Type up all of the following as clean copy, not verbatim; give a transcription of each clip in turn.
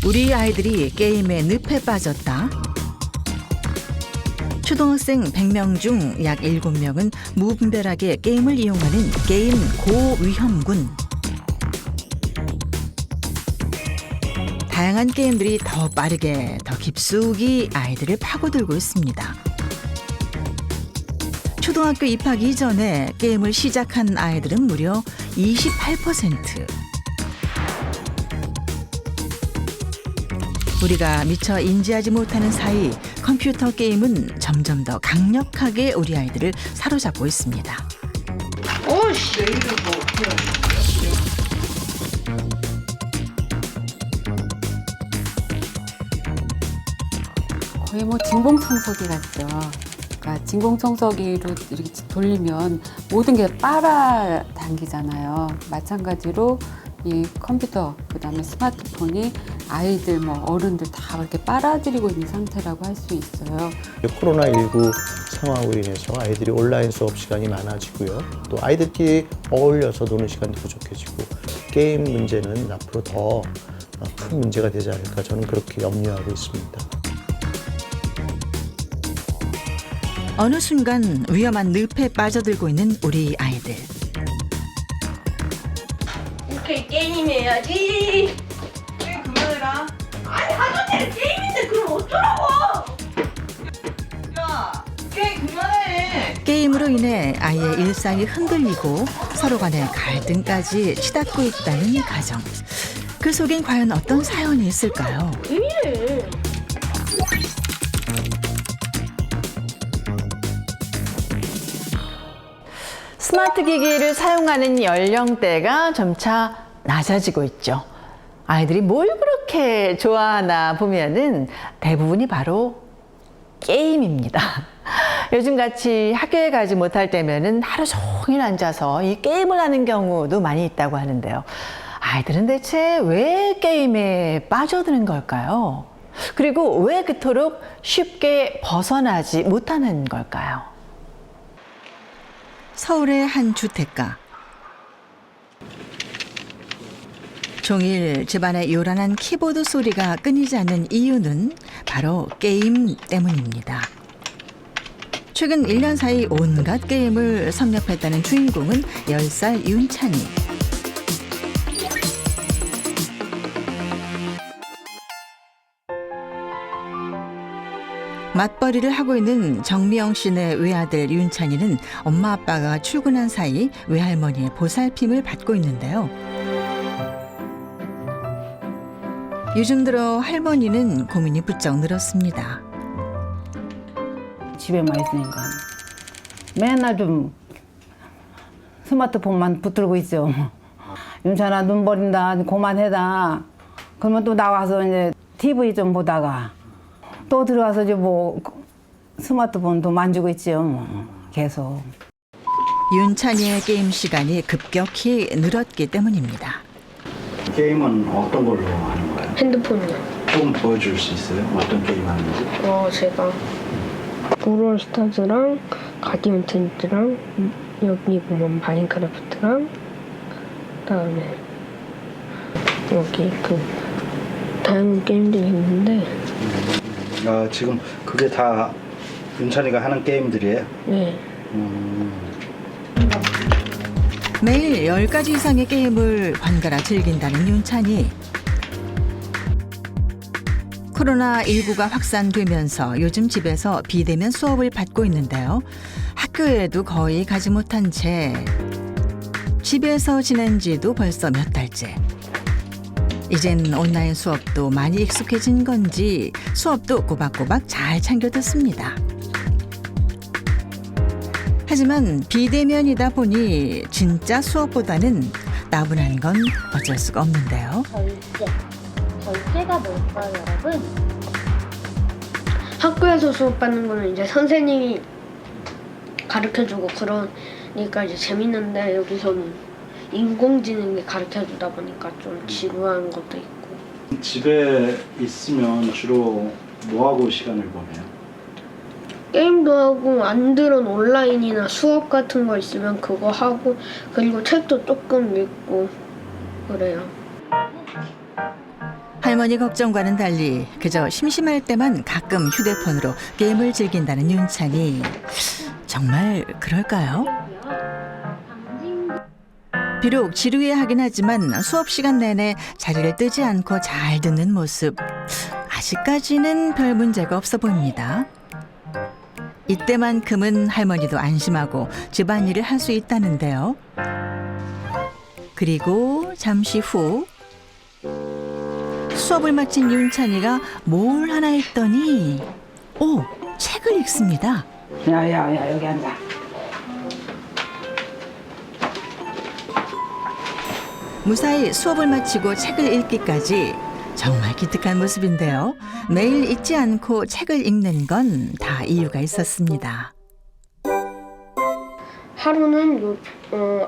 우리 아이들이 게임에 늪에 빠졌다. 초등학생 100명 중 약 7명은 무분별하게 게임을 이용하는 게임 고위험군. 다양한 게임들이 더 빠르게, 더 깊숙이 아이들을 파고들고 있습니다. 초등학교 입학 이전에 게임을 시작한 아이들은 무려 28%. 우리가 미처 인지하지 못하는 사이 컴퓨터 게임은 점점 더 강력하게 우리 아이들을 사로잡고 있습니다. 오씨. 거의 뭐 진공청소기 같죠. 그러니까 진공청소기로 이렇게 돌리면 모든 게 빨아당기잖아요. 마찬가지로 이 컴퓨터, 그다음에 스마트폰이 아이들, 뭐 어른들 다 그렇게 빨아들이고 있는 상태라고 할 수 있어요. 코로나19 상황으로 인해서 아이들이 온라인 수업 시간이 많아지고요. 또 아이들끼리 어울려서 노는 시간도 부족해지고 게임 문제는 앞으로 더 큰 문제가 되지 않을까 저는 그렇게 염려하고 있습니다. 어느 순간 위험한 늪에 빠져들고 있는 우리 아이들. 오케이, 게임해야지. 게임 그만해라. 아니, 하던데 게임인데 그럼 어쩌라고? 야, 게임 그만해. 게임으로 인해 아이의 일상이 흔들리고 서로 간의 갈등까지 치닫고 있다는 가정. 그 속엔 과연 어떤 사연이 있을까요? 왜 이래? 스마트 기기를 사용하는 연령대가 점차 낮아지고 있죠. 아이들이 뭘 그렇게 좋아하나 보면은 대부분이 바로 게임입니다. 요즘같이 학교에 가지 못할 때면은 하루 종일 앉아서 이 게임을 하는 경우도 많이 있다고 하는데요. 아이들은 대체 왜 게임에 빠져드는 걸까요? 그리고 왜 그토록 쉽게 벗어나지 못하는 걸까요? 서울의 한 주택가. 종일 집안의 요란한 키보드 소리가 끊이지 않는 이유는 바로 게임 때문입니다. 최근 1년 사이 온갖 게임을 섭렵했다는 주인공은 10살 윤찬이. 맞벌이를 하고 있는 정미영 씨네 외아들 윤찬이는 엄마 아빠가 출근한 사이 외할머니의 보살핌을 받고 있는데요. 요즘 들어 할머니는 고민이 부쩍 늘었습니다. 집에만 있으니까 맨날 좀 스마트폰만 붙들고 있죠. 윤찬아 눈 버린다, 그만해다. 그러면 또 나와서 이제 TV 좀 보다가 또 들어와서 이제 뭐 스마트폰도 만지고 있죠. 뭐 계속. 윤찬이의 게임 시간이 급격히 늘었기 때문입니다. 게임은 어떤 걸로 하는 거예요? 핸드폰이요. 조금 보여줄 수 있어요? 어떤 게임 하는지? 제가 브롤스타즈랑 가디언 텐트랑 여기 보면 마인크래프트랑 그다음에 여기 그 다양한 게임들이 있는데 지금 그게 다 윤찬이가 하는 게임들이에요? 네. 매일 10가지 이상의 게임을 번갈아 즐긴다는 윤찬이. 코로나19가 확산되면서 요즘 집에서 비대면 수업을 받고 있는데요. 학교에도 거의 가지 못한 채 집에서 지낸 지도 벌써 몇 달째. 이젠 온라인 수업도 많이 익숙해진 건지 수업도 꼬박꼬박 잘 챙겨 듣습니다. 하지만 비대면이다 보니 진짜 수업보다는 나분한 건 어쩔 수가 없는데요. 결제가 뭘까요, 여러분? 학교에서 수업받는 거는 이제 선생님이 가르쳐주고 그러니까 이제 재밌는데 여기서는 인공지능이 가르쳐주다 보니까 좀 지루한 것도 있고. 집에 있으면 주로 뭐하고 시간을 보내요? 게임도 하고 안 들은 온라인이나 수업 같은 거 있으면 그거 하고 그리고 책도 조금 읽고 그래요. 할머니 걱정과는 달리 그저 심심할 때만 가끔 휴대폰으로 게임을 즐긴다는 윤찬이. 정말 그럴까요? 비록 지루해하긴 하지만 수업 시간 내내 자리를 뜨지 않고 잘 듣는 모습. 아직까지는 별 문제가 없어 보입니다. 이때만큼은 할머니도 안심하고 집안일을 할 수 있다는데요. 그리고 잠시 후 수업을 마친 윤찬이가 뭘 하나 했더니 책을 읽습니다. 야야야 여기 앉아. 무사히 수업을 마치고 책을 읽기까지 정말 기특한 모습인데요. 매일 읽지 않고 책을 읽는 건 다 이유가 있었습니다. 하루는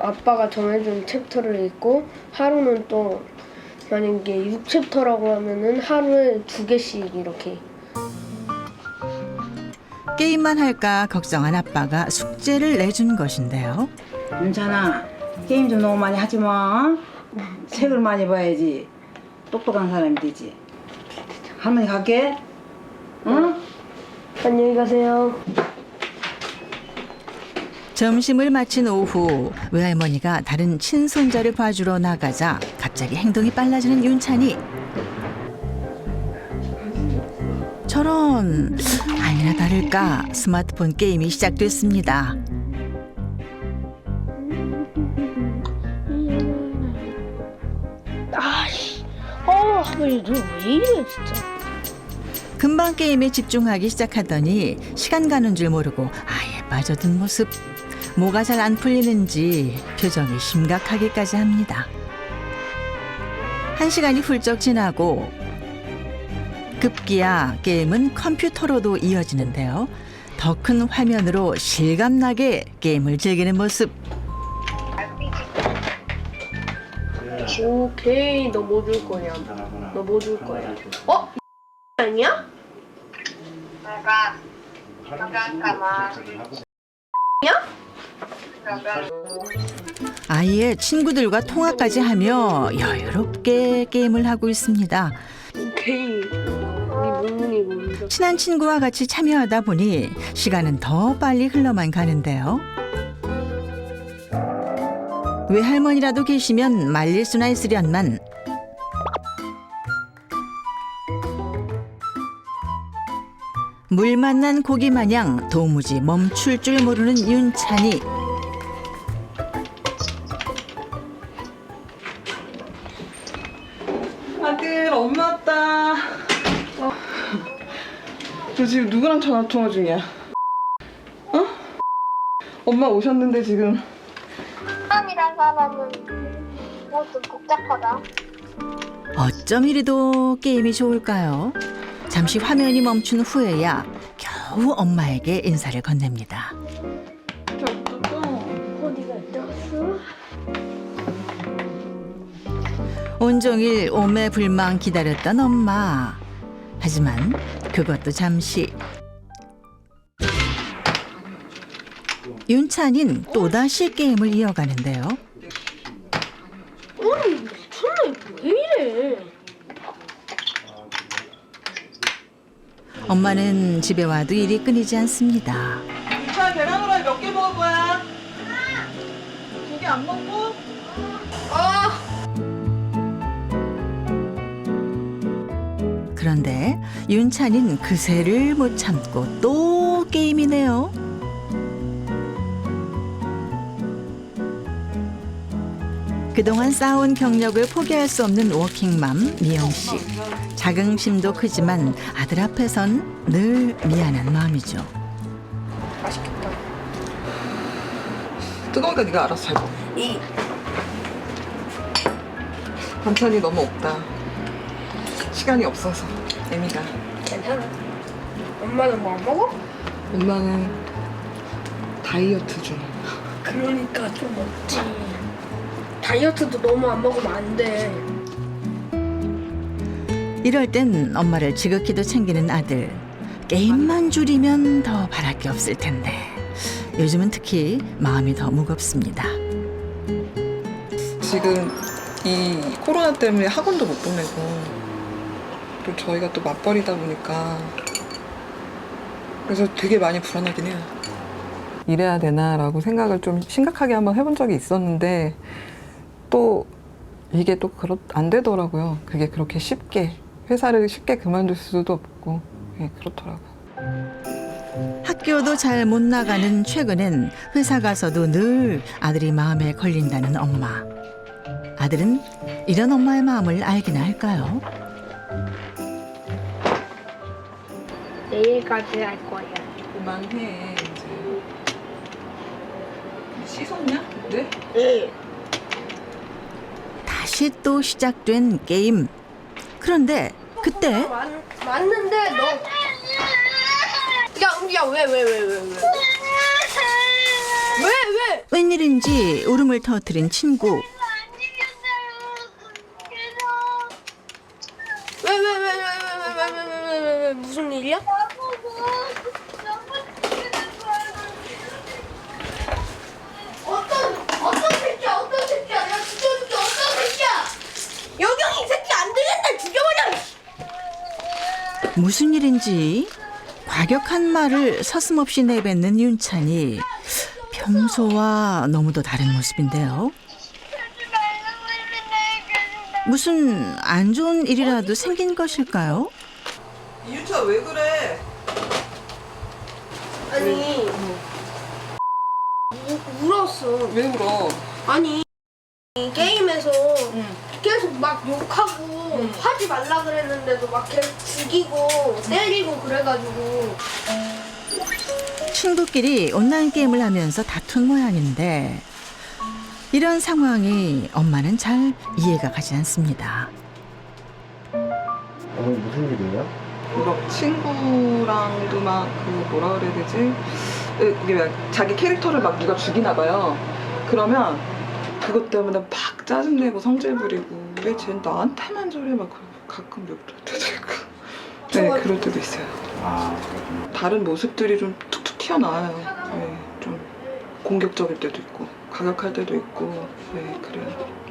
아빠가 정해준 챕터를 읽고 하루는 또 만약에 6챕터라고 하면은 하루에 2개씩 이렇게. 게임만 할까 걱정한 아빠가 숙제를 내준 것인데요. 윤찬아 게임 좀 너무 많이 하지 마. 책을 많이 봐야지. 똑똑한 사람이 되지. 할머니 갈게. 응? 안녕히 가세요. 점심을 마친 오후 외할머니가 다른 친손자를 봐주러 나가자 갑자기 행동이 빨라지는 윤찬이. 저런, 아니나 다를까 스마트폰 게임이 시작됐습니다. 할머니 너 왜 이래 진짜. 금방 게임에 집중하기 시작하더니 시간 가는 줄 모르고 아예 빠져든 모습. 뭐가 잘 안 풀리는지 표정이 심각하기까지 합니다. 1시간이 훌쩍 지나고 급기야 게임은 컴퓨터로도 이어지는데요. 더 큰 화면으로 실감나게 게임을 즐기는 모습. 오케이, 너 뭐 줄 거냐? 너 뭐 줄 거야? 아니야? 아예 친구들과 통화까지 하며 여유롭게 게임을 하고 있습니다. 오케이. 우리 몽몽이 먼저. 친한 친구와 같이 참여하다 보니 시간은 더 빨리 흘러만 가는데요. 외할머니라도 계시면 말릴 수나 있으련만 물 만난 고기 마냥 도무지 멈출 줄 모르는 윤찬이. 아들 엄마 왔다. 너 지금 누구랑 전화 통화 중이야? 어? 엄마 오셨는데 지금. 사람이란 사람은 좀 복잡하다. 어쩜 이리도 게임이 좋을까요? 잠시 화면이 멈춘 후에야 겨우 엄마에게 인사를 건넵니다. 어디가 있었어? 온종일 오매불망 기다렸던 엄마. 하지만 그것도 잠시. 윤찬인 또다시 게임을 이어가는데요. 미쳤네, 왜 이래? 엄마는 집에 와도 일이 끊이지 않습니다. 자, 계란 후라이 몇 개 먹을 거야? 2개 안 먹고? 그런데 윤찬인 그새를 못 참고 또 게임이네요. 그동안 쌓아온 경력을 포기할 수 없는 워킹맘 미영 씨. 자긍심도 크지만 아들 앞에선 늘 미안한 마음이죠. 뜨거우니까 네가 알아서 잘 먹어. 반찬이 너무 없다. 시간이 없어서 애미가. 괜찮아. 엄마는 뭐 안 먹어? 엄마는 다이어트 중. 그러니까 좀 먹지. 다이어트도 너무 안 먹으면 안 돼. 이럴 땐 엄마를 지극히도 챙기는 아들. 게임만 줄이면 더 바랄 게 없을 텐데 요즘은 특히 마음이 더 무겁습니다. 지금 이 코로나 때문에 학원도 못 보내고 또 저희가 또 맞벌이다 보니까 그래서 되게 많이 불안하긴 해요. 일해야 되나라고 생각을 좀 심각하게 한번 해본 적이 있었는데 또 이게 또 안 되더라고요. 그게 그렇게 쉽게 회사를 쉽게 그만둘 수도 없고 그렇더라고요. 학교도 잘 못 나가는 최근엔 회사 가서도 늘 아들이 마음에 걸린다는 엄마. 아들은 이런 엄마의 마음을 알기나 할까요? 내일까지 할 거야. 그만해 이제. 씻었냐? 네? 네. 다시 또 시작된 게임. 그런데 그때 맞는데 너. 야, 왜? 왜? 웬일인지 울음을 터뜨린 친구. 왜? 무슨 일이야? 어떤 새끼야? 야, 죽여줄게. 어떤 새끼야? 여경이 이 새끼 안 되겠다. 죽여버려. 무슨 일인지 과격한 말을 서슴없이 내뱉는 윤찬이 평소와 너무도 다른 모습인데요. 무슨 안 좋은 일이라도 생긴 것일까요? 이유차 왜 그래? 아니 울었어. 왜 울어? 아니 게임에서 계속 막 욕하고 하지 말라 그랬는데도 막 계속 죽이고 때리고 그래가지고. 친구끼리 온라인 게임을 하면서 다툰 모양인데 이런 상황이 엄마는 잘 이해가 가지 않습니다. 어머니 무슨 일이에요? 막 친구랑도 막 그 뭐라 그래야 되지? 이게 막 자기 캐릭터를 막 누가 죽이나 봐요. 그러면 그것 때문에 막 짜증내고 성질 부리고 왜 쟤는 나한테만 저래 막 가끔 욕도 할 때도 있고. 네, 그럴 때도 있어요. 다른 모습들이 좀 툭툭 튀어나와요. 네, 좀 공격적일 때도 있고 가격할 때도 있고 그래요.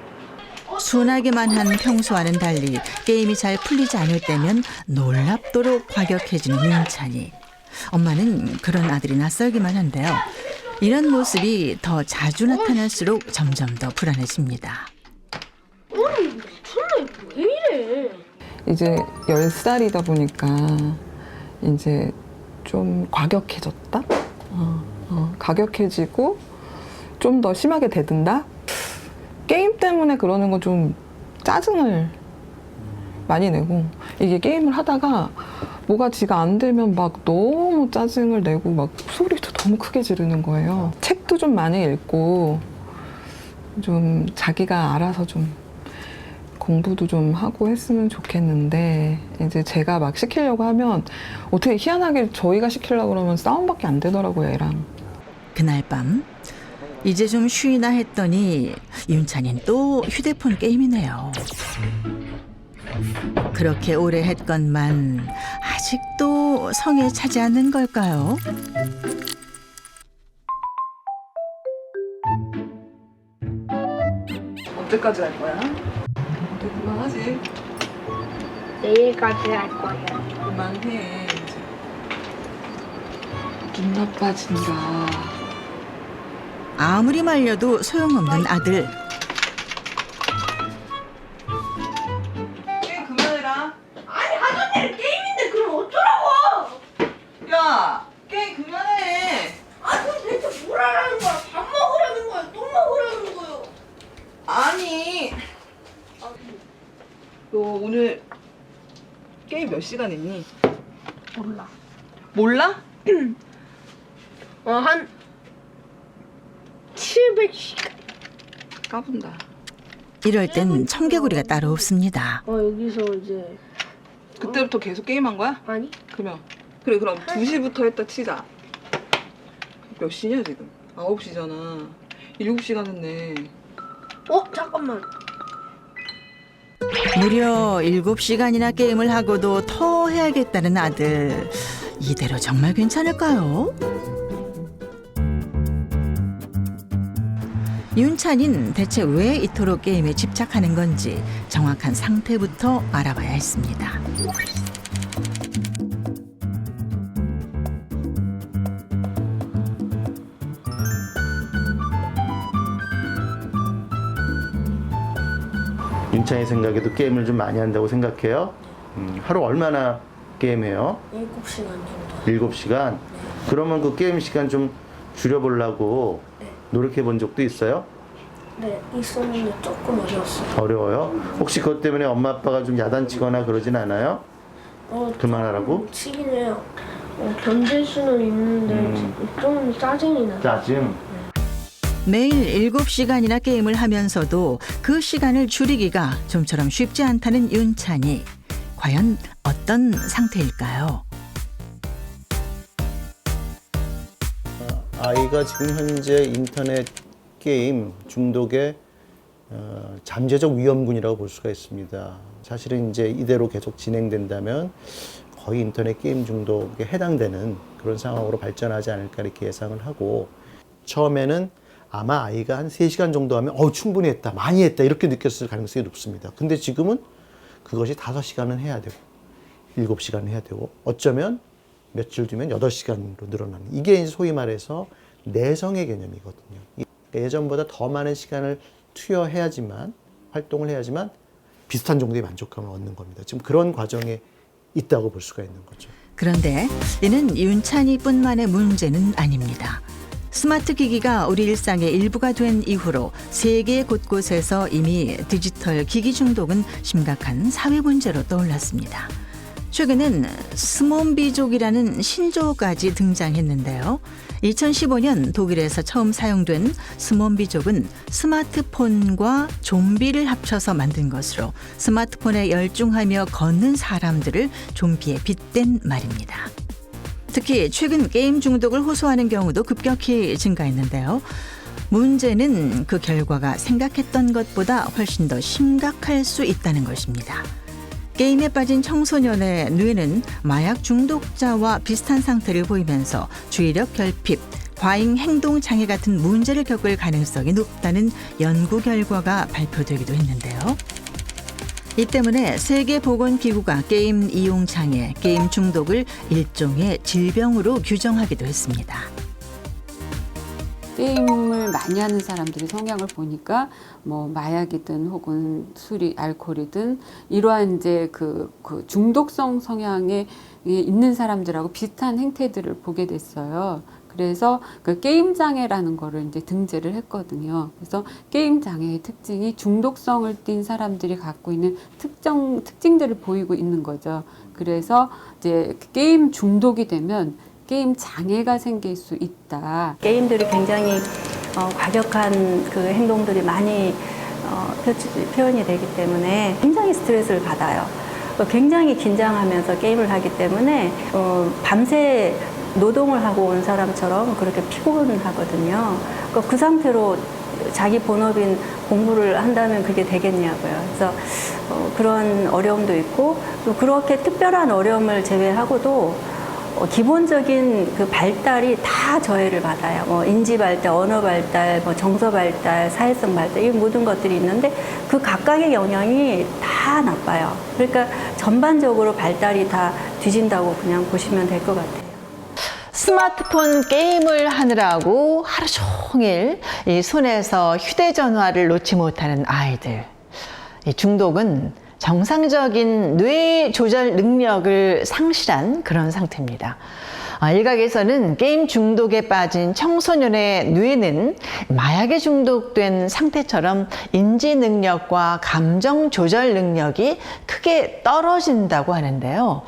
순하게만 한 평소와는 달리 게임이 잘 풀리지 않을 때면 놀랍도록 과격해지는 윤찬이. 엄마는 그런 아들이 낯설기만 한데요. 이런 모습이 더 자주 나타날수록 점점 더 불안해집니다. 정말 왜 이래? 이제 10살이다 보니까 이제 좀 과격해졌다? 과격해지고 좀 더 심하게 대든다? 게임 때문에 그러는 건 좀 짜증을 많이 내고 이게 게임을 하다가 뭐가 지가 안 되면 막 너무 짜증을 내고 막 소리도 너무 크게 지르는 거예요. 책도 좀 많이 읽고 좀 자기가 알아서 좀 공부도 좀 하고 했으면 좋겠는데 이제 제가 막 시키려고 하면 어떻게 희한하게 저희가 시키려고 그러면 싸움밖에 안 되더라고요, 애랑. 그날 밤 이제 좀 쉬나 했더니 윤찬이는 또 휴대폰 게임이네요. 그렇게 오래 했건만 아직도 성에 차지 않는 걸까요? 언제까지 할 거야? 이제 그만하지. 내일까지 할 거야. 그만해. 이제. 눈 나빠진다. 아무리 말려도 소용없는 아들. 게임 그만해라. 아니 하던 대로 게임인데 그럼 어쩌라고? 야, 게임 그만해. 아 그럼 대체 뭘 하라는 거야? 밥 먹으라는 거야? 똥 먹으라는 거야? 아니. 너 오늘 게임 몇 시간 했니? 몰라. 몰라? 한 700시간. 까분다. 이럴 땐 청개구리가 따로 없습니다. 여기서 이제 그때부터 계속 게임한 거야? 아니 그럼 2시부터 했다 치자. 몇 시냐 지금? 9시잖아. 7시간 했네. 잠깐만. 무려 7시간이나 게임을 하고도 더 해야겠다는 아들. 이대로 정말 괜찮을까요? 윤찬이는 대체 왜 이토록 게임에 집착하는 건지 정확한 상태부터 알아봐야 했습니다. 윤찬이 생각에도 게임을 좀 많이 한다고 생각해요? 하루 얼마나 게임해요? 7시간 정도. 7시간? 그러면 그 게임 시간 좀 줄여보려고 노력해 본 적도 있어요? 네, 있었는데 조금 어려웠어요. 어려워요? 혹시 그것 때문에 엄마 아빠가 좀 야단치거나 그러진 않아요? 그만하라고? 치긴 해요. 견딜 수는 있는데 좀 짜증이 나요. 짜증? 매일 7시간이나 게임을 하면서도 그 시간을 줄이기가 좀처럼 쉽지 않다는 윤찬이. 과연 어떤 상태일까요? 아이가 지금 현재 인터넷 게임 중독의 잠재적 위험군이라고 볼 수가 있습니다. 사실은 이제 이대로 계속 진행된다면 거의 인터넷 게임 중독에 해당되는 그런 상황으로 발전하지 않을까 이렇게 예상을 하고, 처음에는 아마 아이가 한 3시간 정도 하면 충분히 했다, 많이 했다 이렇게 느꼈을 가능성이 높습니다. 근데 지금은 그것이 5시간은 해야 되고 7시간은 해야 되고 어쩌면 며칠 뒤면 8시간으로 늘어나는, 이게 이제 소위 말해서 내성의 개념이거든요. 예전보다 더 많은 시간을 투여해야지만, 활동을 해야지만 비슷한 정도의 만족감을 얻는 겁니다. 지금 그런 과정에 있다고 볼 수가 있는 거죠. 그런데 이는 윤찬이뿐만의 문제는 아닙니다. 스마트 기기가 우리 일상의 일부가 된 이후로 세계 곳곳에서 이미 디지털 기기 중독은 심각한 사회 문제로 떠올랐습니다. 최근엔 스몬비족이라는 신조어까지 등장했는데요. 2015년 독일에서 처음 사용된 스몬비족은 스마트폰과 좀비를 합쳐서 만든 것으로 스마트폰에 열중하며 걷는 사람들을 좀비에 빗댄 말입니다. 특히 최근 게임 중독을 호소하는 경우도 급격히 증가했는데요. 문제는 그 결과가 생각했던 것보다 훨씬 더 심각할 수 있다는 것입니다. 게임에 빠진 청소년의 뇌는 마약 중독자와 비슷한 상태를 보이면서 주의력 결핍, 과잉 행동 장애 같은 문제를 겪을 가능성이 높다는 연구 결과가 발표되기도 했는데요. 이 때문에 세계보건기구가 게임 이용 장애, 게임 중독을 일종의 질병으로 규정하기도 했습니다. 게임을 많이 하는 사람들의 성향을 보니까 뭐 마약이든 혹은 술이 알코올이든 이러한 이제 그 중독성 성향에 있는 사람들하고 비슷한 행태들을 보게 됐어요. 그래서 그 게임 장애라는 거를 이제 등재를 했거든요. 그래서 게임 장애의 특징이 중독성을 띈 사람들이 갖고 있는 특징들을 보이고 있는 거죠. 그래서 이제 게임 중독이 되면 게임 장애가 생길 수 있다. 게임들이 굉장히 과격한 그 행동들이 많이 표현이 되기 때문에 굉장히 스트레스를 받아요. 굉장히 긴장하면서 게임을 하기 때문에 밤새 노동을 하고 온 사람처럼 그렇게 피곤하거든요. 그 상태로 자기 본업인 공부를 한다면 그게 되겠냐고요. 그래서 그런 어려움도 있고, 또 그렇게 특별한 어려움을 제외하고도 기본적인 그 발달이 다 저해를 받아요. 뭐 인지 발달, 언어 발달, 뭐 정서 발달, 사회성 발달, 이 모든 것들이 있는데 그 각각의 영향이 다 나빠요. 그러니까 전반적으로 발달이 다 뒤진다고 그냥 보시면 될 것 같아요. 스마트폰 게임을 하느라고 하루 종일 이 손에서 휴대전화를 놓지 못하는 아이들. 이 중독은 정상적인 뇌 조절 능력을 상실한 그런 상태입니다. 일각에서는 게임 중독에 빠진 청소년의 뇌는 마약에 중독된 상태처럼 인지 능력과 감정 조절 능력이 크게 떨어진다고 하는데요.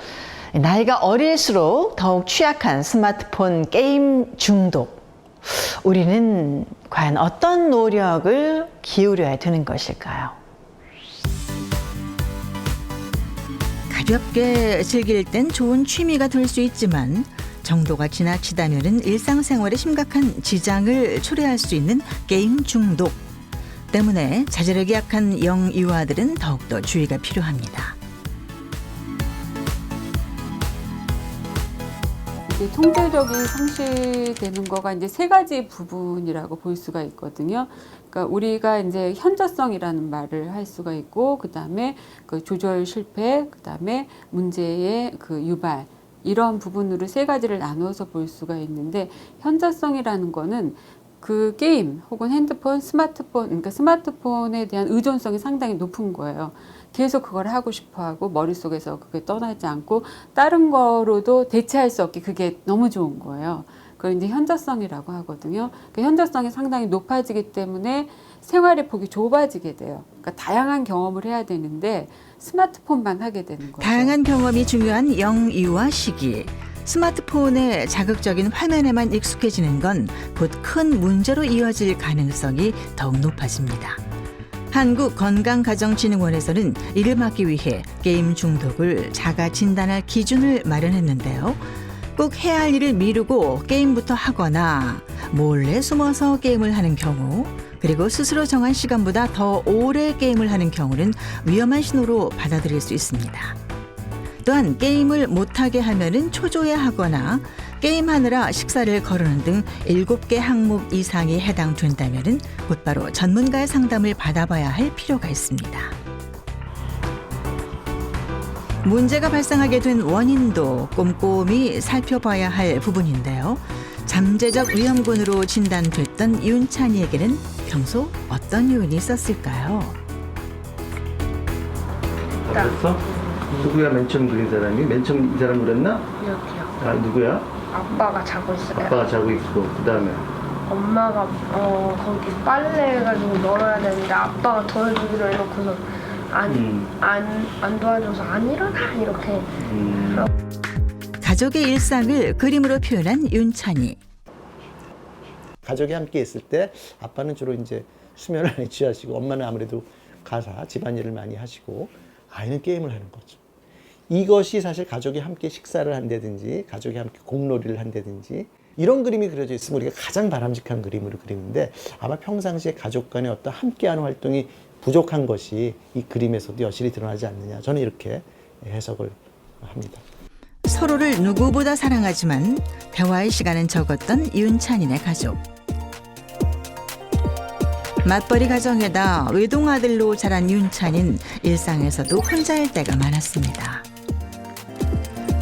나이가 어릴수록 더욱 취약한 스마트폰 게임 중독. 우리는 과연 어떤 노력을 기울여야 되는 것일까요? 가볍게 즐길 땐 좋은 취미가 될 수 있지만 정도가 지나치다면은 일상생활에 심각한 지장을 초래할 수 있는 게임 중독 때문에 자제력이 약한 영유아들은 더욱더 주의가 필요합니다. 이게 통제력이 상실되는 거가 이제 3가지 부분이라고 볼 수가 있거든요. 그러니까 우리가 이제 현저성이라는 말을 할 수가 있고, 그 다음에 그 조절 실패, 그 다음에 문제의 그 유발, 이런 부분으로 세 가지를 나누어서 볼 수가 있는데, 현저성이라는 거는 그 게임 혹은 핸드폰, 스마트폰, 그러니까 스마트폰에 대한 의존성이 상당히 높은 거예요. 계속 그걸 하고 싶어 하고 머릿속에서 그게 떠나지 않고 다른 거로도 대체할 수 없게 그게 너무 좋은 거예요. 그걸 이제 현저성이라고 하거든요. 그 현저성이 상당히 높아지기 때문에 생활의 폭이 좁아지게 돼요. 그러니까 다양한 경험을 해야 되는데 스마트폰만 하게 되는 거죠. 다양한 경험이 중요한 영유아 시기. 스마트폰의 자극적인 화면에만 익숙해지는 건 곧 큰 문제로 이어질 가능성이 더욱 높아집니다. 한국건강가정진흥원에서는 이를 막기 위해 게임 중독을 자가 진단할 기준을 마련했는데요. 꼭 해야 할 일을 미루고 게임부터 하거나 몰래 숨어서 게임을 하는 경우, 그리고 스스로 정한 시간보다 더 오래 게임을 하는 경우는 위험한 신호로 받아들일 수 있습니다. 또한 게임을 못하게 하면은 초조해하거나 게임하느라 식사를 거르는 등 7개 항목 이상이 해당된다면은 곧바로 전문가의 상담을 받아봐야 할 필요가 있습니다. 문제가 발생하게 된 원인도 꼼꼼히 살펴봐야 할 부분인데요. 잠재적 위험군으로 진단됐던 윤찬이에게는 평소 어떤 요인이 있었을까요? 그랬어? 누구야 맨 처음 그린 사람이? 맨 처음 이 사람 그렸나? 이렇게요. 아, 누구야? 아빠가 자고 있어요. 아빠가 자고 있고, 그 다음에 엄마가 거기 빨래 해가지고 널어야 되는데 아빠가 덜어주기로 해놓고서 안 도와줘서 안 일어나 이렇게. 가족의 일상을 그림으로 표현한 윤찬이. 가족이 함께 있을 때 아빠는 주로 이제 수면을 많이 취하시고, 엄마는 아무래도 가사, 집안일을 많이 하시고, 아이는 게임을 하는 거죠. 이것이 사실 가족이 함께 식사를 한다든지, 가족이 함께 공놀이를 한다든지, 이런 그림이 그려져 있으면 우리가 가장 바람직한 그림으로 그리는데, 아마 평상시에 가족 간의 어떤 함께하는 활동이 부족한 것이 이 그림에서도 여실히 드러나지 않느냐, 저는 이렇게 해석을 합니다. 서로를 누구보다 사랑하지만 대화의 시간은 적었던 윤찬이네 가족. 맞벌이 가정에다 외동아들로 자란 윤찬인 일상에서도 혼자일 때가 많았습니다.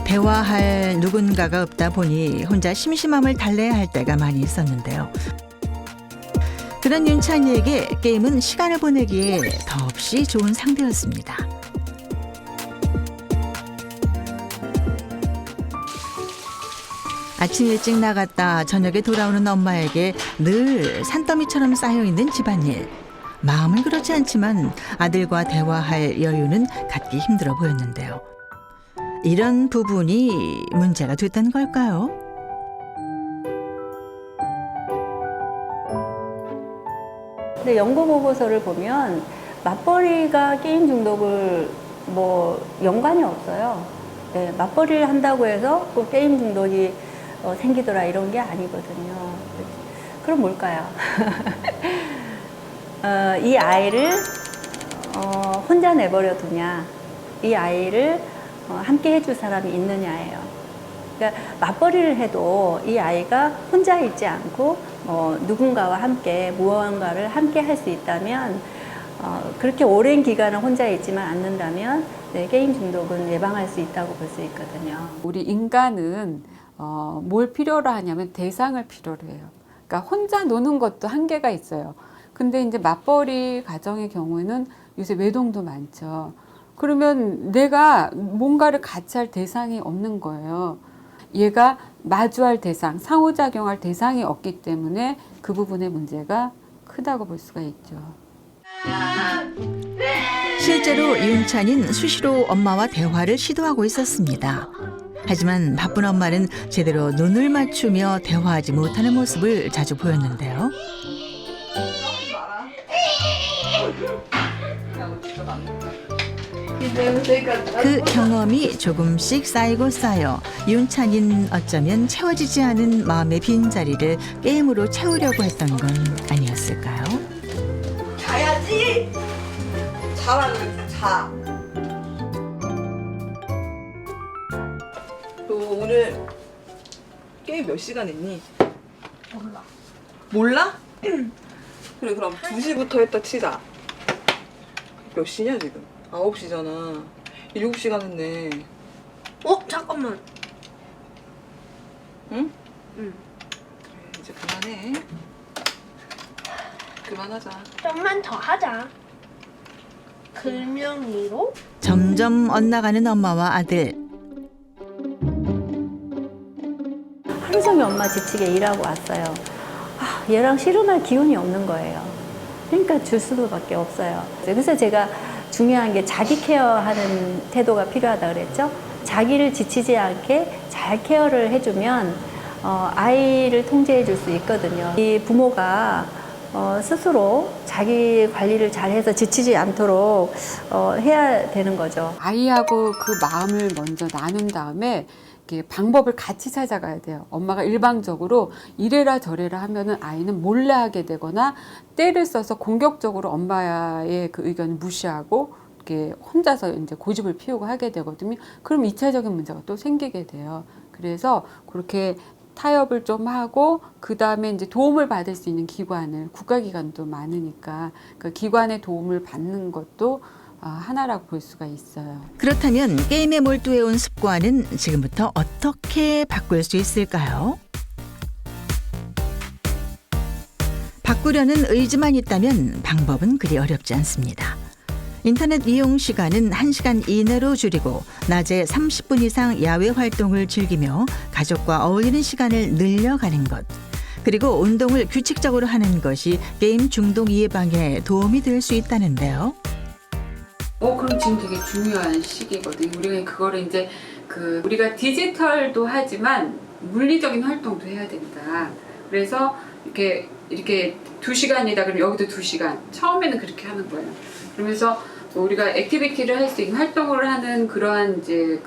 대화할 누군가가 없다 보니 혼자 심심함을 달래야 할 때가 많이 있었는데요. 그런 윤찬이에게 게임은 시간을 보내기에 더없이 좋은 상대였습니다. 아침 일찍 나갔다 저녁에 돌아오는 엄마에게 늘 산더미처럼 쌓여있는 집안일. 마음은 그렇지 않지만 아들과 대화할 여유는 갖기 힘들어 보였는데요. 이런 부분이 문제가 됐던 걸까요? 근데 연구 보고서를 보면 맞벌이가 게임 중독을 연관이 없어요. 네, 맞벌이를 한다고 해서 꼭 게임 중독이 생기더라 이런 게 아니거든요. 그럼 뭘까요? 이 아이를 혼자 내버려 두냐, 이 아이를 함께 해줄 사람이 있느냐예요. 그러니까 맞벌이를 해도 이 아이가 혼자 있지 않고 누군가와 함께 무언가를 함께 할 수 있다면, 그렇게 오랜 기간을 혼자 있지만 않는다면 게임 중독은 예방할 수 있다고 볼 수 있거든요. 우리 인간은 뭘 필요로 하냐면 대상을 필요로 해요. 그러니까 혼자 노는 것도 한계가 있어요. 근데 이제 맞벌이 가정의 경우에는 요새 외동도 많죠. 그러면 내가 뭔가를 같이 할 대상이 없는 거예요. 얘가 마주할 대상, 상호작용할 대상이 없기 때문에 그 부분의 문제가 크다고 볼 수가 있죠. 실제로 윤찬인 수시로 엄마와 대화를 시도하고 있었습니다. 하지만 바쁜 엄마는 제대로 눈을 맞추며 대화하지 못하는 모습을 자주 보였는데요. 그 경험이 조금씩 쌓이고 쌓여 윤찬인 어쩌면 채워지지 않은 마음의 빈자리를 게임으로 채우려고 했던 건 아니었을까요? 자야지. 자라는 자. 너 오늘 게임 몇 시간 했니? 몰라. 몰라? 그래 그럼 2시부터 했다 치자. 몇 시냐 지금? 9시잖아. 7시간 했네. 잠깐만. 응? 응. 그래 이제 그만해. 그만하자. 좀만 더 하자. 글명이로? 점점 엇나가는 엄마와 아들. 하루 종일 엄마 지치게 일하고 왔어요. 얘랑 씨름할 기운이 없는 거예요. 그러니까 줄 수밖에 없어요. 그래서 제가 중요한 게 자기 케어하는 태도가 필요하다 그랬죠. 자기를 지치지 않게 잘 케어를 해주면 아이를 통제해 줄 수 있거든요. 이 부모가 스스로 자기 관리를 잘해서 지치지 않도록 해야 되는 거죠. 아이하고 그 마음을 먼저 나눈 다음에 이렇게 방법을 같이 찾아가야 돼요. 엄마가 일방적으로 이래라 저래라 하면은 아이는 몰래 하게 되거나 때를 써서 공격적으로 엄마의 그 의견을 무시하고 이렇게 혼자서 이제 고집을 피우고 하게 되거든요. 그럼 2차적인 문제가 또 생기게 돼요. 그래서 그렇게 타협을 좀 하고 그 다음에 이제 도움을 받을 수 있는 기관을 국가기관도 많으니까 그 기관의 도움을 받는 것도 하나라고 볼 수가 있어요. 그렇다면 게임에 몰두해온 습관은 지금부터 어떻게 바꿀 수 있을까요? 바꾸려는 의지만 있다면 방법은 그리 어렵지 않습니다. 인터넷 이용 시간은 1시간 이내로 줄이고 낮에 30분 이상 야외 활동을 즐기며 가족과 어울리는 시간을 늘려가는 것. 그리고 운동을 규칙적으로 하는 것이 게임 중독 예방에 도움이 될 수 있다는데요. 그럼 지금 되게 중요한 시기거든요. 우리가 그거를 이제 우리가 디지털도 하지만 물리적인 활동도 해야 된다. 그래서 이렇게 2시간이다 그러면 여기도 2시간. 처음에는 그렇게 하는 거예요. 그러면서 우리가 액티비티를 할 수 있는 활동을 하는 그러한 이제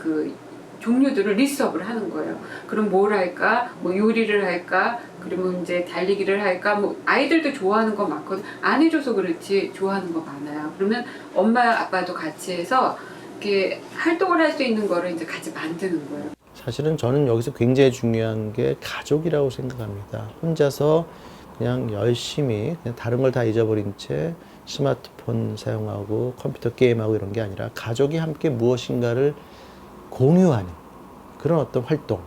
종류들을 리스트업을 하는 거예요. 그럼 뭘 할까? 뭐 요리를 할까? 그러면 이제 달리기를 할까? 뭐 아이들도 좋아하는 거 많거든. 안 해줘서 그렇지 좋아하는 거 많아요. 그러면 엄마 아빠도 같이 해서 이렇게 활동을 할 수 있는 거를 이제 같이 만드는 거예요. 사실은 저는 여기서 굉장히 중요한 게 가족이라고 생각합니다. 혼자서 그냥 열심히 그냥 다른 걸 다 잊어버린 채 스마트폰 사용하고 컴퓨터 게임하고 이런 게 아니라 가족이 함께 무엇인가를 공유하는 그런 어떤 활동.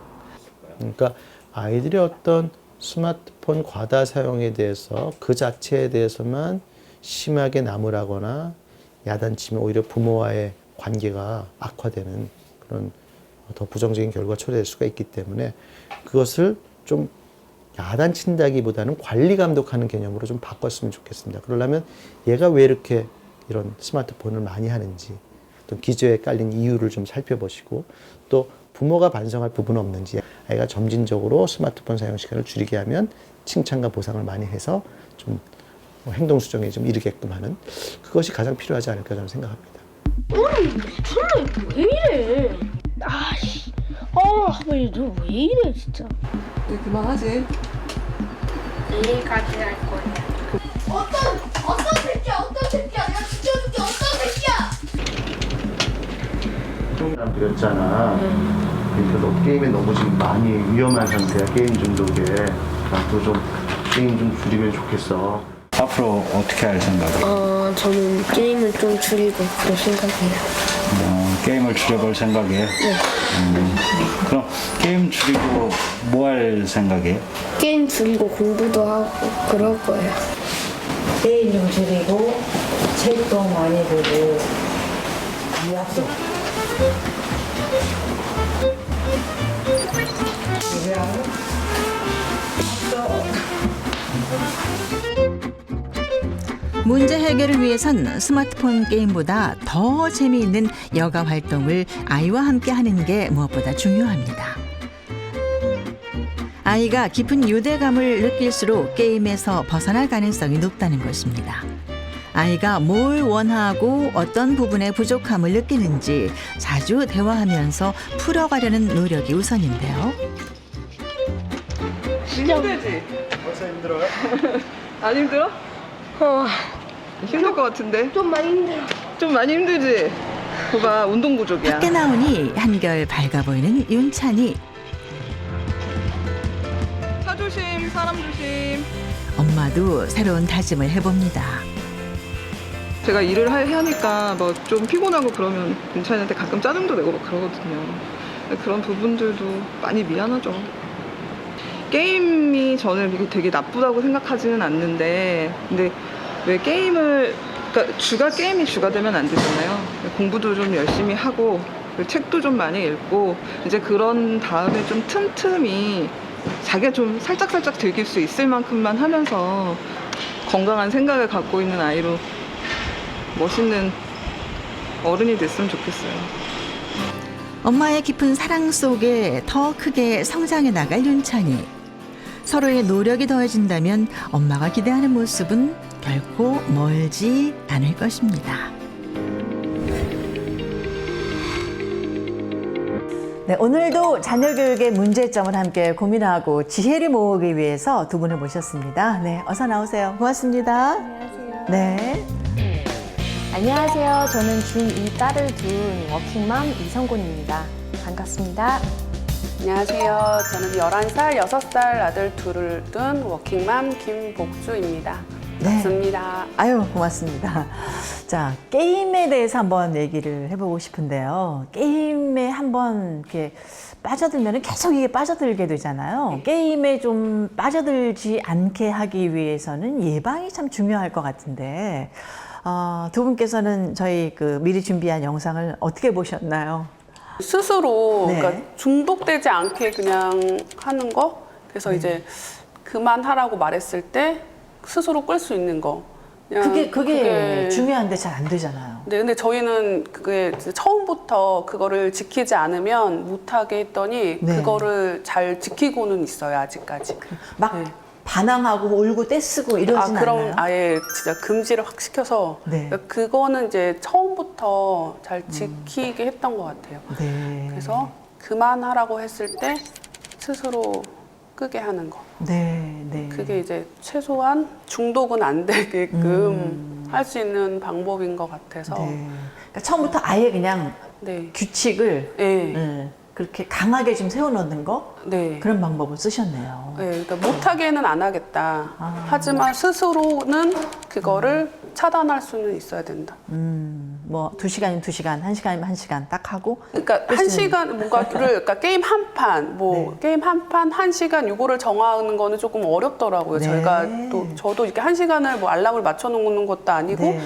그러니까 아이들의 어떤 스마트폰 과다 사용에 대해서 그 자체에 대해서만 심하게 나무라거나 야단치면 오히려 부모와의 관계가 악화되는 그런 더 부정적인 결과가 초래될 수가 있기 때문에 그것을 좀 야단친다기보다는 관리 감독하는 개념으로 좀 바꿨으면 좋겠습니다. 그러려면 얘가 왜 이렇게 이런 스마트폰을 많이 하는지 또 기저에 깔린 이유를 좀 살펴보시고 또 부모가 반성할 부분은 없는지 아이가 점진적으로 스마트폰 사용 시간을 줄이게 하면 칭찬과 보상을 많이 해서 좀 행동 수정에 좀 이르게끔 하는 그것이 가장 필요하지 않을까 저는 생각합니다. 미쳤네. 왜 이래? 아씨. 너 왜 이래 진짜. 이제 그만하지. 내일까지 할 거야. 어떤 새끼야 내가 죽여줄게. 어떤 새끼야. 사람들이었잖아. 그러니까 너 게임에 너무 지금 많이 위험한 상태야. 게임 중독에. 앞으로 좀 게임 좀 줄이면 좋겠어. 앞으로 어떻게 할 생각이에요? 저는 게임을 좀 줄이고 그럴 생각이에요. 게임을 줄여볼 생각이에요? 네. 그럼 게임 줄이고 뭐 할 생각이에요? 게임 줄이고 공부도 하고 그럴 거예요. 게임 좀 줄이고 책도 많이 보고 약속. 문제 해결을 위해선 스마트폰 게임보다 더 재미있는 여가 활동을 아이와 함께 하는 게 무엇보다 중요합니다. 아이가 깊은 유대감을 느낄수록 게임에서 벗어날 가능성이 높다는 것입니다. 아이가 뭘 원하고 어떤 부분에 부족함을 느끼는지 자주 대화하면서 풀어가려는 노력이 우선인데요. 힘들지? 벌써 힘들어요? 안 힘들어? 힘들 것 같은데? 좀 많이 힘들어. 좀 많이 힘들지? 봐봐, 운동 부족이야. 밖에 나오니 한결 밝아 보이는 윤찬이. 차 조심, 사람 조심. 엄마도 새로운 다짐을 해봅니다. 제가 일을 하니까 뭐 좀 피곤하고 그러면 괜찮은데 가끔 짜증도 내고 막 그러거든요. 그런 부분들도 많이 미안하죠. 게임이 저는 되게 나쁘다고 생각하지는 않는데, 근데 왜 게임을, 그러니까 게임이 주가 되면 안 되잖아요. 공부도 좀 열심히 하고 책도 좀 많이 읽고 이제 그런 다음에 좀 틈틈이 자기가 좀 살짝살짝 즐길 수 있을 만큼만 하면서 건강한 생각을 갖고 있는 아이로 멋있는 어른이 됐으면 좋겠어요. 엄마의 깊은 사랑 속에 더 크게 성장해 나갈 윤찬이. 서로의 노력이 더해진다면 엄마가 기대하는 모습은 결코 멀지 않을 것입니다. 네, 오늘도 자녀 교육의 문제점을 함께 고민하고 지혜를 모으기 위해서 두 분을 모셨습니다. 네, 어서 나오세요. 고맙습니다. 안녕하세요. 네. 안녕하세요. 저는 중2 딸을 둔 워킹맘 이성곤입니다. 반갑습니다. 안녕하세요. 저는 11살, 6살 아들 둘을 둔 워킹맘 김복주입니다. 반갑습니다. 아유, 고맙습니다. 자, 게임에 대해서 한번 얘기를 해보고 싶은데요. 게임에 한번 이렇게 빠져들면 계속 이게 빠져들게 되잖아요. 게임에 좀 빠져들지 않게 하기 위해서는 예방이 참 중요할 것 같은데, 두 분께서는 저희 미리 준비한 영상을 어떻게 보셨나요? 스스로 네. 그러니까 중독되지 않게 그냥 하는 거. 그래서 이제 그만하라고 말했을 때 스스로 끌 수 있는 거. 그게 중요한데 잘 안 되잖아요. 네, 근데 저희는 그게 처음부터 그거를 지키지 않으면 못하게 했더니 네. 그거를 잘 지키고는 있어요, 아직까지. 막 네. 반항하고 울고 떼쓰고 이러진 그럼 않나요? 아예 진짜 금지를 확 시켜서 네. 그러니까 그거는 이제 처음부터 잘 지키게 했던 것 같아요. 네. 그래서 그만하라고 했을 때 스스로 끄게 하는 거. 네, 네. 그게 이제 최소한 중독은 안 되게끔 할 수 있는 방법인 것 같아서. 네. 그러니까 처음부터 아예 그냥 네. 규칙을 네. 그렇게 강하게 좀 세워놓는 거? 네. 그런 방법을 쓰셨네요. 네, 그러니까 못하게는 안 하겠다. 하지만 스스로는 그거를 차단할 수는 있어야 된다. 뭐 2시간이면 2시간, 1시간이면 1시간 딱 하고. 그러니까 한 시간 뭔가를 그러니까 게임 한 판, 게임 한 판, 1시간 요거를 정하는 거는 조금 어렵더라고요. 네. 저희가 저도 이렇게 1시간을 뭐 알람을 맞춰 놓는 것도 아니고 네.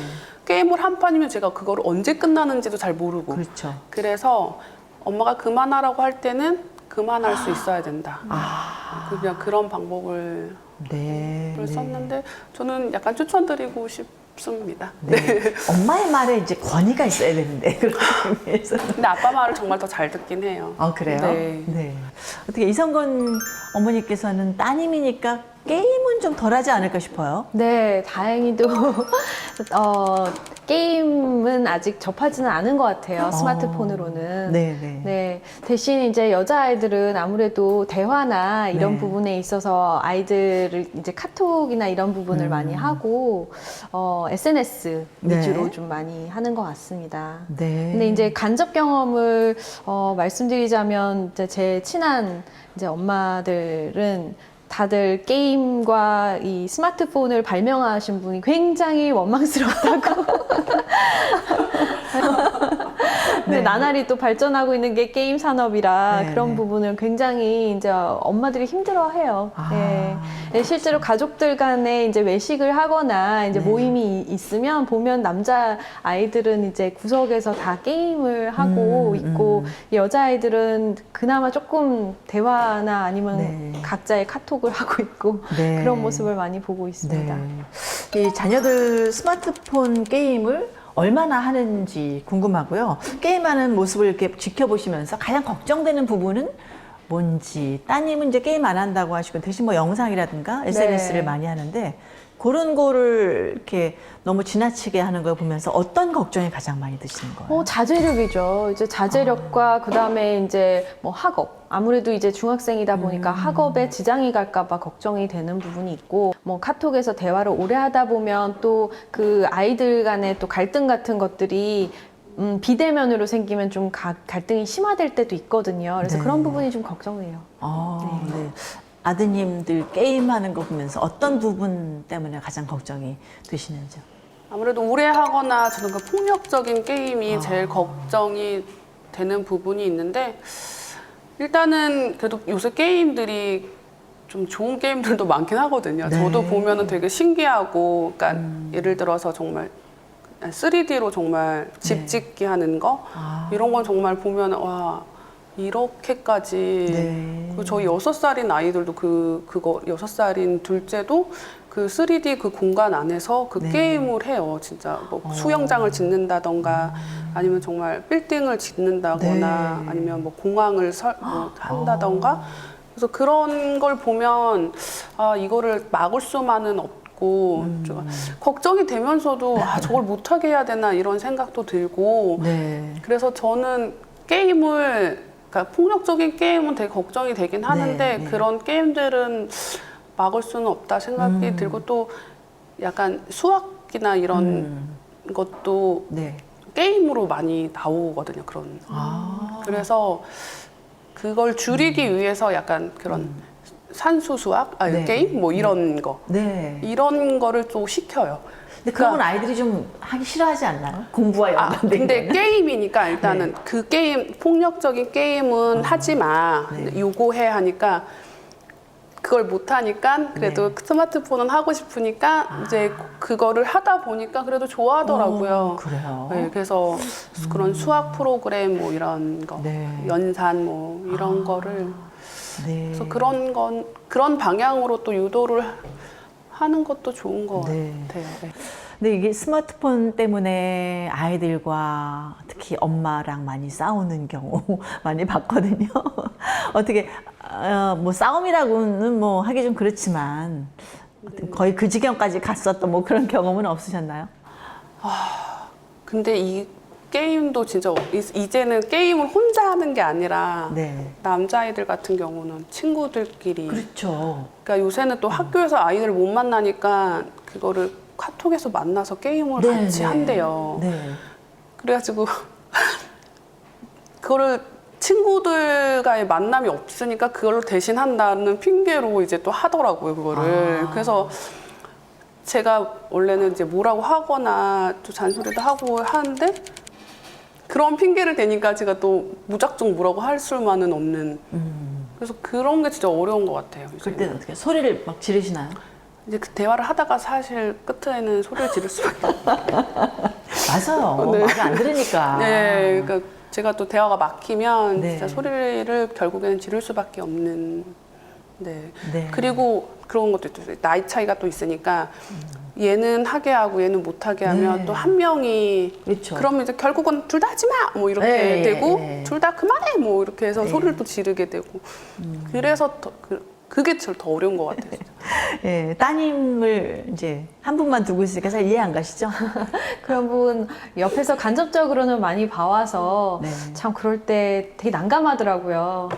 게임을 한 판이면 제가 그거를 언제 끝나는지도 잘 모르고. 그렇죠. 그래서 엄마가 그만하라고 할 때는 그만할 수 있어야 된다. 그냥 그런 방법을 썼는데 저는 약간 추천드리고 싶습니다. 네. 엄마의 말에 이제 권위가 있어야 되는데 그렇기 위해서. 근데 아빠 말을 정말 더 잘 듣긴 해요. 그래요? 네. 어떻게 이성건 어머니께서는 따님이니까 게임은 좀 덜하지 않을까 싶어요. 네, 다행히도 게임은 아직 접하지는 않은 것 같아요. 스마트폰으로는. 네. 대신 이제 여자아이들은 아무래도 대화나 이런 네. 부분에 있어서 아이들을 이제 카톡이나 이런 부분을 많이 하고 SNS 위주로 네. 좀 많이 하는 것 같습니다. 네. 근데 이제 간접 경험을 말씀드리자면 이제 제 친한 이제 엄마들은 다들 게임과 이 스마트폰을 발명하신 분이 굉장히 원망스럽다고. 근데 나날이 또 발전하고 있는 게 게임 산업이라 네. 그런 부분을 굉장히 이제 엄마들이 힘들어해요. 네. 실제로 가족들 간에 이제 외식을 하거나 이제 모임이 있으면 보면 남자 아이들은 이제 구석에서 다 게임을 하고 있고 여자 아이들은 그나마 조금 대화나 아니면 각자의 카톡을 하고 있고 그런 모습을 많이 보고 있습니다. 이 자녀들 스마트폰 게임을 얼마나 하는지 궁금하고요. 게임하는 모습을 이렇게 지켜보시면서 가장 걱정되는 부분은 뭔지. 따님은 이제 게임 안 한다고 하시고 대신 뭐 영상이라든가 SNS를 많이 하는데 그런 거를 이렇게 너무 지나치게 하는 걸 보면서 어떤 걱정이 가장 많이 드시는 거예요? 자제력이죠. 이제 자제력과 그다음에 이제 뭐 학업. 아무래도 이제 중학생이다 보니까 학업에 지장이 갈까봐 걱정이 되는 부분이 있고, 뭐 카톡에서 대화를 오래 하다 보면 또 그 아이들 간의 또 갈등 같은 것들이 비대면으로 생기면 좀 갈등이 심화될 때도 있거든요. 그래서 그런 부분이 좀 걱정돼요. 아드님들 게임하는 거 보면서 어떤 부분 때문에 가장 걱정이 되시는지요? 아무래도 우려하거나 저는 그 폭력적인 게임이 제일 걱정이 되는 부분이 있는데 일단은 그래도 요새 게임들이 좀 좋은 게임들도 많긴 하거든요. 네. 저도 보면은 되게 신기하고, 그러니까 예를 들어서 정말 3D로 정말 집 짓기 하는 거 이런 건 정말 보면 와 이렇게까지. 그리고 저희 6살인 아이들도 그거 6살인 둘째도 그 3D 그 공간 안에서 그 게임을 해요. 진짜 뭐 수영장을 짓는다던가 아니면 정말 빌딩을 짓는다거나 아니면 뭐 공항을 뭐 한다던가. 그래서 그런 걸 보면 아 이거를 막을 수만은 없고 걱정이 되면서도 아 저걸 못하게 해야 되나 이런 생각도 들고. 그래서 저는 게임을 그러니까 폭력적인 게임은 되게 걱정이 되긴 하는데 그런 게임들은 막을 수는 없다 생각이 들고 또 약간 수학이나 이런 것도 게임으로 많이 나오거든요. 그런. 그래서 그걸 줄이기 위해서 약간 그런 산수 수학, 게임 뭐 이런 거 이런 거를 또 시켜요. 근데 그런 건 아이들이 좀 하기 싫어하지 않나요? 공부와 연관된 근데 거는? 게임이니까 일단은 그 게임 폭력적인 게임은 하지 마. 요거해 하니까 그걸 못 하니까 그래도 스마트폰은 하고 싶으니까 이제 그거를 하다 보니까 그래도 좋아하더라고요. 그래요? 네, 그래서 그런 수학 프로그램 뭐 이런 거, 연산 뭐 이런 거를 그래서 그런 방향으로 또 유도를 하는 것도 좋은 것 같아요. 근데 이게 스마트폰 때문에 아이들과 특히 엄마랑 많이 싸우는 경우 많이 봤거든요. 어떻게 뭐 싸움이라고는 뭐 하기 좀 그렇지만 거의 그 지경까지 갔었던 뭐 그런 경험은 없으셨나요? 근데 이 게임도 진짜 이제는 게임을 혼자 하는 게 아니라 남자아이들 같은 경우는 친구들끼리 그렇죠. 그러니까 요새는 또 학교에서 아이들을 못 만나니까 그거를 카톡에서 만나서 게임을 같이 한대요. 그래가지고 그거를 친구들과의 만남이 없으니까 그걸로 대신 한다는 핑계로 이제 또 하더라고요, 그거를. 그래서 제가 원래는 이제 뭐라고 하거나 또 잔소리도 하고 하는데 그런 핑계를 대니까 제가 또 무작정 뭐라고 할 수만은 없는. 그래서 그런 게 진짜 어려운 것 같아요. 그때는 어떻게 소리를 막 지르시나요? 이제 그 대화를 하다가 사실 끝에는 소리를 지를 수밖에 없어요. 맞아요. 말을 안 들으니까. 그러니까 제가 또 대화가 막히면 진짜 소리를 결국에는 지를 수밖에 없는. 그리고 그런 것도 있어요. 나이 차이가 또 있으니까 얘는 하게 하고 얘는 못 하게 하면 또 한 명이 그러면 이제 결국은 둘 다 하지 마! 뭐 이렇게 되고 둘 다 그만해! 뭐 이렇게 해서 소리를 또 지르게 되고 그래서 그게 제일 더 어려운 것 같아요. 따님을 이제 한 분만 두고 있으니까 잘 이해 안 가시죠? 그런 부분 옆에서 간접적으로는 많이 봐와서 참 그럴 때 되게 난감하더라고요.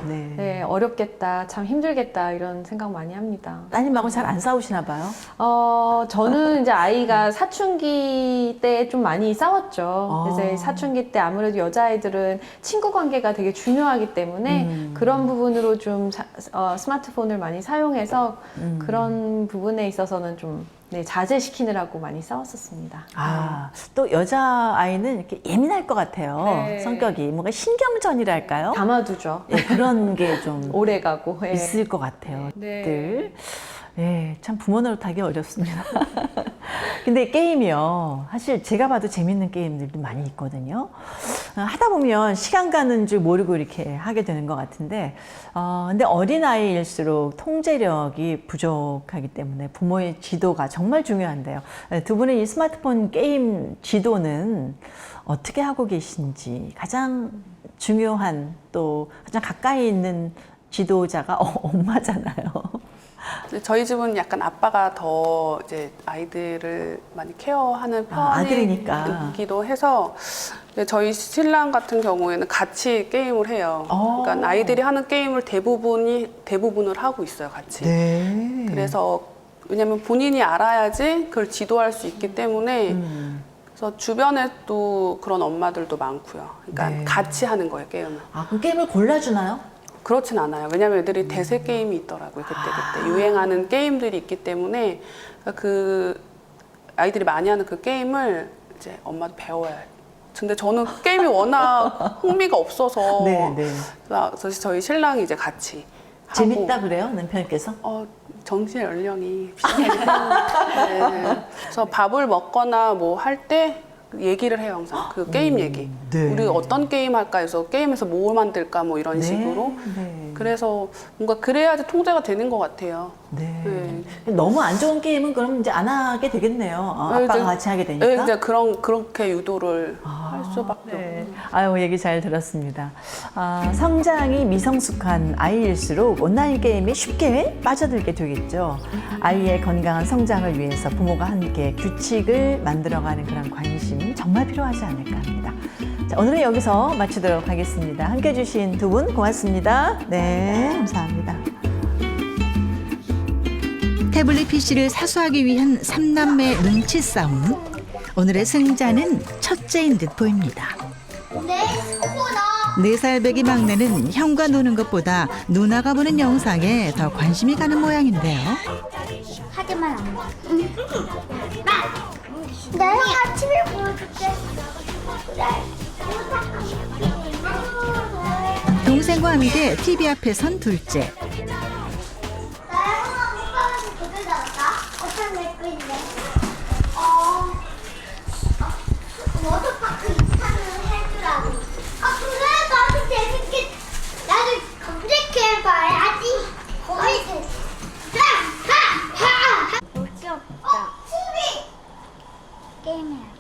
어렵겠다, 참 힘들겠다 이런 생각 많이 합니다. 따님하고 잘 안 싸우시나 봐요? 저는 이제 아이가 사춘기 때 좀 많이 싸웠죠. 이제 사춘기 때 아무래도 여자아이들은 친구 관계가 되게 중요하기 때문에 그런 부분으로 좀 스마트폰을 많이 사용해서 그런 부분에 있어서는 좀 자제시키느라고 많이 싸웠었습니다. 또 여자아이는 이렇게 예민할 것 같아요. 성격이. 뭔가 신경전이랄까요? 담아두죠. 그런 게 좀 오래가고 있을 것 같아요. 참 부모 노릇하기 어렵습니다. 근데 게임이요. 사실 제가 봐도 재밌는 게임들도 많이 있거든요. 하다 보면 시간 가는 줄 모르고 이렇게 하게 되는 것 같은데, 근데 어린아이일수록 통제력이 부족하기 때문에 부모의 지도가 정말 중요한데요. 두 분은 이 스마트폰 게임 지도는 어떻게 하고 계신지, 가장 중요한 또 가장 가까이 있는 지도자가 엄마잖아요. 저희 집은 약간 아빠가 더 이제 아이들을 많이 케어하는 편이기도 해서 저희 신랑 같은 경우에는 같이 게임을 해요. 그러니까 아이들이 하는 게임을 대부분을 하고 있어요, 같이. 그래서 왜냐면 본인이 알아야지 그걸 지도할 수 있기 때문에 그래서 주변에 또 그런 엄마들도 많고요. 그러니까 같이 하는 거예요, 게임을. 그럼 게임을 골라주나요? 그렇진 않아요. 왜냐면 애들이 대세 게임이 있더라고요. 그때 유행하는 게임들이 있기 때문에 그 아이들이 많이 하는 그 게임을 이제 엄마도 배워야 해요. 근데 저는 게임이 워낙 흥미가 없어서 그래서 저희 신랑이 이제 같이 재밌다 그래요, 남편께서? 정신 연령이 비슷하기 때문에. 네. 그래서 밥을 먹거나 뭐 할 때 얘기를 해요, 항상. 그 게임 얘기. 우리 어떤 게임 할까 해서 게임에서 뭘 만들까 뭐 이런 식으로. 그래서 뭔가 그래야지 통제가 되는 것 같아요. 네. 너무 안 좋은 게임은 그럼 이제 안 하게 되겠네요. 아빠가 같이 하게 되니까. 네, 이제 그렇게 유도를 할 수밖에 없네요. 아유, 얘기 잘 들었습니다. 성장이 미성숙한 아이일수록 온라인 게임에 쉽게 빠져들게 되겠죠. 아이의 건강한 성장을 위해서 부모가 함께 규칙을 만들어가는 그런 관심이 정말 필요하지 않을까 합니다. 자, 오늘은 여기서 마치도록 하겠습니다. 함께 해주신 두 분 고맙습니다. 네, 감사합니다. 태블릿 PC를 사수하기 위한 3남매 눈치 싸움. 오늘의 승자는 첫째인 듯 보입니다. 네, 어머나. 4살 배기 막내는 형과 노는 것보다 누나가 보는 영상에 더 관심이 가는 모양인데요. 하지만 안 돼. 내가 아침에 보여줄게. 그래. 동생과 함께 TV 앞에 선 둘째. 나영아, 오빠는 그들 나왔다. 어떤 맥고 있네. 워터파크 2탄을 해주라고. 그래, 나도 재밌게. 나도 검색해봐야지. 거의 됐어. 하하하. 볼게 없다. TV. 게임해야겠다.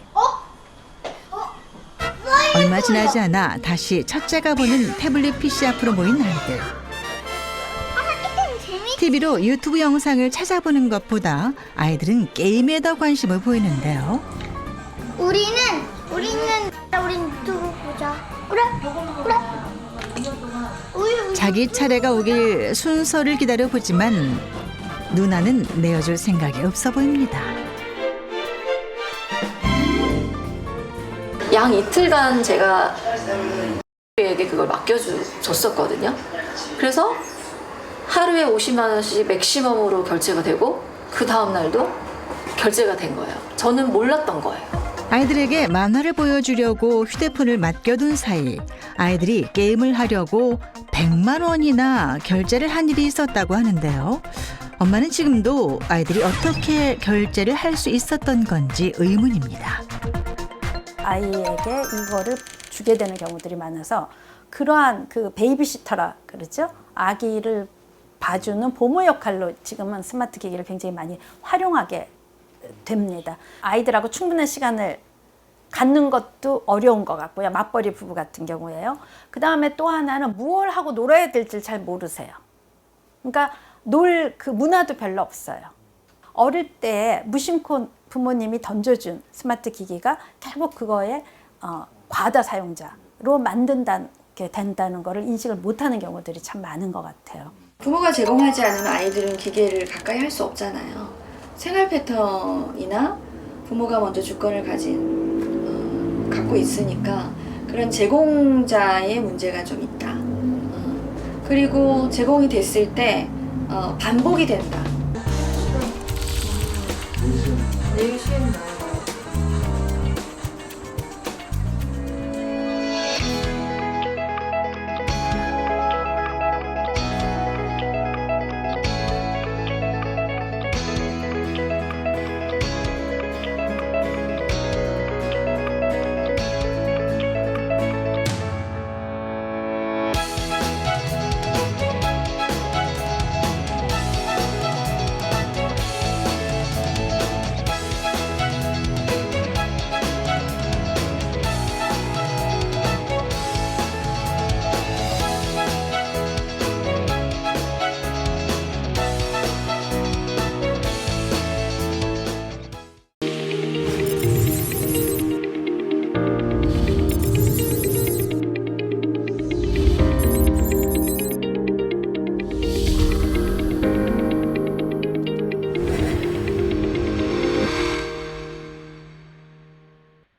얼마 지나지 않아 다시 첫째가 보는 태블릿 PC 앞으로 모인 아이들. TV로 유튜브 영상을 찾아보는 것보다 아이들은 게임에 더 관심을 보이는데요. 우리는 유튜브 보자. 그래. 자기 차례가 오길 순서를 기다려보지만 누나는 내어줄 생각이 없어 보입니다. 양 이틀간 제가 에게 그걸 맡겨줬었거든요. 그래서 하루에 50만 원씩 맥시멈으로 결제가 되고 그 다음 날도 결제가 된 거예요. 저는 몰랐던 거예요. 아이들에게 만화를 보여주려고 휴대폰을 맡겨둔 사이 아이들이 게임을 하려고 100만 원이나 결제를 한 일이 있었다고 하는데요. 엄마는 지금도 아이들이 어떻게 결제를 할 수 있었던 건지 의문입니다. 아이에게 이거를 주게 되는 경우들이 많아서 그러한 그 베이비시터라 그러죠. 아기를 봐주는 보모 역할로 지금은 스마트 기기를 굉장히 많이 활용하게 됩니다. 아이들하고 충분한 시간을 갖는 것도 어려운 것 같고요. 맞벌이 부부 같은 경우에요. 그 다음에 또 하나는 무엇을 하고 놀아야 될지 잘 모르세요. 그러니까 놀 그 문화도 별로 없어요. 어릴 때 무심코 부모님이 던져준 스마트 기기가 결국 그거에 과다 사용자로 만든다게 된다는 것을 인식을 못하는 경우들이 참 많은 것 같아요. 부모가 제공하지 않으면 아이들은 기계를 가까이 할 수 없잖아요. 생활 패턴이나 부모가 먼저 주권을 갖고 있으니까 그런 제공자의 문제가 좀 있다. 그리고 제공이 됐을 때 반복이 된다. 내일 쉬는 날